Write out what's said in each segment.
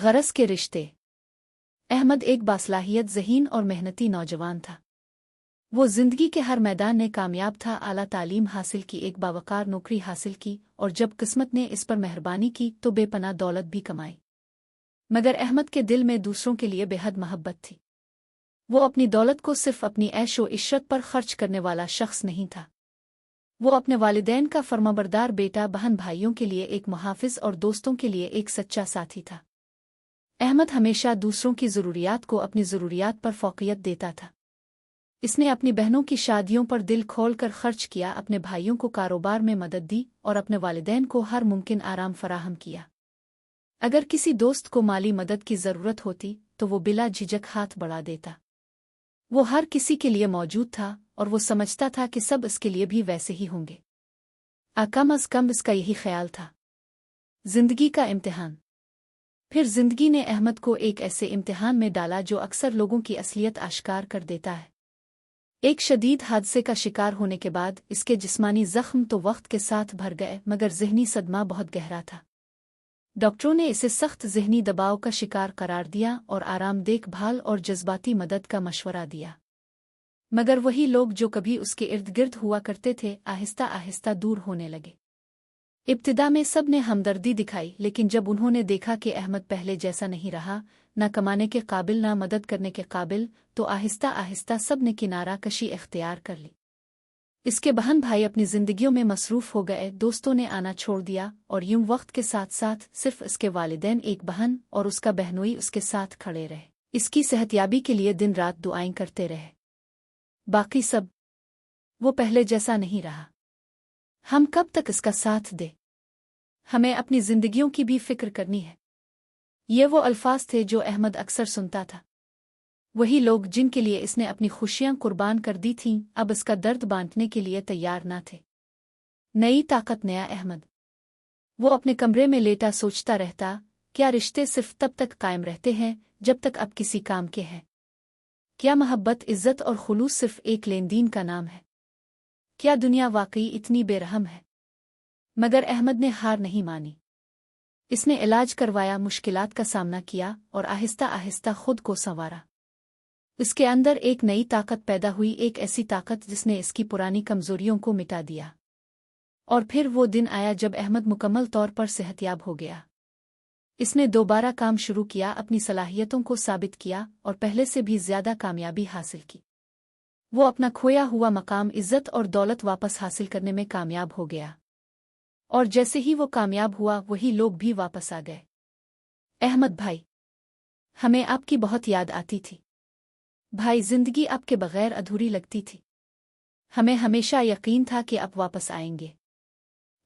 गरज के रिश्ते। अहमद एक बासलाहियत ज़हीन और मेहनती नौजवान था। वो ज़िंदगी के हर मैदान में कामयाब था। आला तालीम हासिल की, एक बावकार नौकरी हासिल की, और जब किस्मत ने इस पर मेहरबानी की तो बेपनाह दौलत भी कमाई। मगर अहमद के दिल में दूसरों के लिए बेहद मोहब्बत थी। वो अपनी दौलत को सिर्फ अपनी ऐशो इशरत पर खर्च करने वाला शख्स नहीं था। वो अपने वालिदैन का फर्माबरदार बेटा, बहन भाइयों के लिए एक मुहाफिज और दोस्तों के लिए एक सच्चा साथी था। अहमद हमेशा दूसरों की ज़रूरियात को अपनी ज़रूरियात पर फ़ौक़ियत देता था। इसने अपनी बहनों की शादियों पर दिल खोल कर खर्च किया, अपने भाइयों को कारोबार में मदद दी और अपने वालिदैन को हर मुमकिन आराम फराहम किया। अगर किसी दोस्त को माली मदद की ज़रूरत होती तो वो बिला झिझक हाथ बढ़ा देता। वो हर किसी के लिए मौजूद था और वो समझता था कि सब इसके लिए भी वैसे ही होंगे। कम अज़ कम इसका यही ख्याल था। ज़िंदगी का इम्तिहान। फिर ज़िंदगी ने अहमद को एक ऐसे इम्तिहान में डाला जो अक्सर लोगों की असलियत आश्कार कर देता है। एक शदीद हादसे का शिकार होने के बाद इसके जिस्मानी ज़ख्म तो वक्त के साथ भर गए, मगर ज़हनी सदमा बहुत गहरा था। डॉक्टरों ने इसे सख्त ज़हनी दबाव का शिकार करार दिया और आराम, देखभाल और जज्बाती मदद का मशवरा दिया। मगर वही लोग जो कभी उसके इर्द गिर्द हुआ करते थे, आहिस्ता आहिस्ता दूर होने लगे। इब्तिदा में सब ने हमदर्दी दिखाई, लेकिन जब उन्होंने देखा कि अहमद पहले जैसा नहीं रहा, न कमाने के काबिल न मदद करने के काबिल, तो आहिस्ता आहिस्ता सब ने किनारा कशी इख्तियार कर ली। इसके बहन भाई अपनी जिंदगियों में मसरूफ हो गए, दोस्तों ने आना छोड़ दिया, और यूं वक्त के साथ साथ सिर्फ इसके वालिदैन, एक बहन और उसका बहनोई उसके साथ खड़े रहे, इसकी सेहतयाबी के लिए दिन रात दुआएं करते रहे। बाकी सब वो पहले जैसा नहीं रहा। हम कब तक इसका साथ दे? हमें अपनी जिंदगियों की भी फिक्र करनी है। ये वो अल्फाज थे जो अहमद अक्सर सुनता था। वही लोग जिनके लिए इसने अपनी खुशियां कुर्बान कर दी थीं, अब इसका दर्द बांटने के लिए तैयार न थे। नई ताकत, नया अहमद। वो अपने कमरे में लेटा सोचता रहता, क्या रिश्ते सिर्फ तब तक कायम रहते हैं जब तक अब किसी काम के हैं? क्या मोहब्बत, इज्जत और खुलूस सिर्फ एक लेनदीन का नाम है? क्या दुनिया वाकई इतनी बेरहम है? मगर अहमद ने हार नहीं मानी। इसने इलाज करवाया, मुश्किलात का सामना किया और आहिस्ता आहिस्ता खुद को संवारा। इसके अंदर एक नई ताकत पैदा हुई, एक ऐसी ताकत जिसने इसकी पुरानी कमजोरियों को मिटा दिया। और फिर वो दिन आया जब अहमद मुकम्मल तौर पर सेहतयाब हो गया। इसने दोबारा काम शुरू किया, अपनी सलाहियतों को साबित किया और पहले से भी ज्यादा कामयाबी हासिल की। वो अपना खोया हुआ मकाम, इज्जत और दौलत वापस हासिल करने में कामयाब हो गया। और जैसे ही वो कामयाब हुआ, वही लोग भी वापस आ गए। अहमद भाई, हमें आपकी बहुत याद आती थी। भाई, जिंदगी आपके बगैर अधूरी लगती थी। हमें हमेशा यकीन था कि आप वापस आएंगे।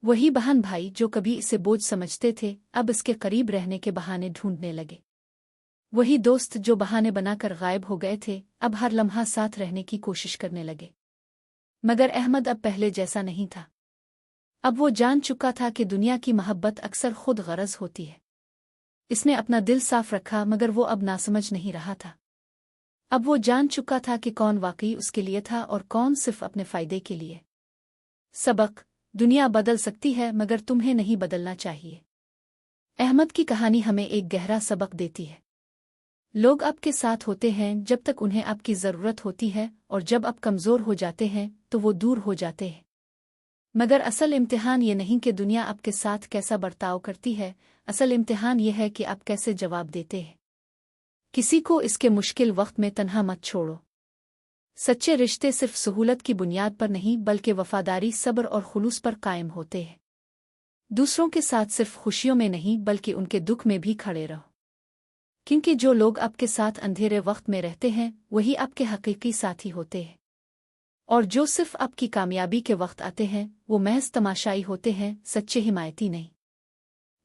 वही बहन भाई जो कभी इसे बोझ समझते थे, अब इसके करीब रहने के बहाने ढूंढने लगे। वही दोस्त जो बहाने बनाकर गायब हो गए थे, अब हर लम्हा साथ रहने की कोशिश करने लगे। मगर अहमद अब पहले जैसा नहीं था। अब वो जान चुका था कि दुनिया की मोहब्बत अक्सर खुद गरज होती है। इसने अपना दिल साफ रखा, मगर वो अब नासमझ नहीं रहा था। अब वो जान चुका था कि कौन वाकई उसके लिए था और कौन सिर्फ अपने फायदे के लिए। सबक: दुनिया बदल सकती है, मगर तुम्हें नहीं बदलना चाहिए। अहमद की कहानी हमें एक गहरा सबक देती है। लोग आपके साथ होते हैं जब तक उन्हें आपकी ज़रूरत होती है, और जब आप कमज़ोर हो जाते हैं तो वो दूर हो जाते हैं। मगर असल इम्तिहान ये नहीं कि दुनिया आपके साथ कैसा बर्ताव करती है, असल इम्तिहान ये है कि आप कैसे जवाब देते हैं। किसी को इसके मुश्किल वक्त में तन्हा मत छोड़ो। सच्चे रिश्ते सिर्फ सहूलत की बुनियाद पर नहीं, बल्कि वफादारी, सब्र और खुलूस पर कायम होते हैं। दूसरों के साथ सिर्फ खुशियों में नहीं, बल्कि उनके दुख में भी खड़े रहो, क्योंकि जो लोग आपके साथ अंधेरे वक्त में रहते हैं, वही आपके हकीकी साथी होते हैं। और जो सिर्फ आपकी कामयाबी के वक्त आते हैं, वो महज तमाशाई होते हैं, सच्चे हिमायती नहीं।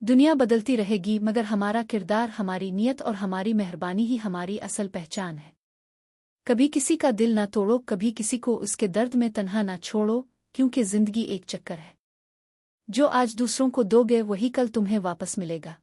दुनिया बदलती रहेगी, मगर हमारा किरदार, हमारी नीयत और हमारी मेहरबानी ही हमारी असल पहचान है। कभी किसी का दिल ना तोड़ो, कभी किसी को उसके दर्द में तन्हा ना छोड़ो, क्योंकि जिंदगी एक चक्कर है। जो आज दूसरों को दोगे, वही कल तुम्हें वापस मिलेगा।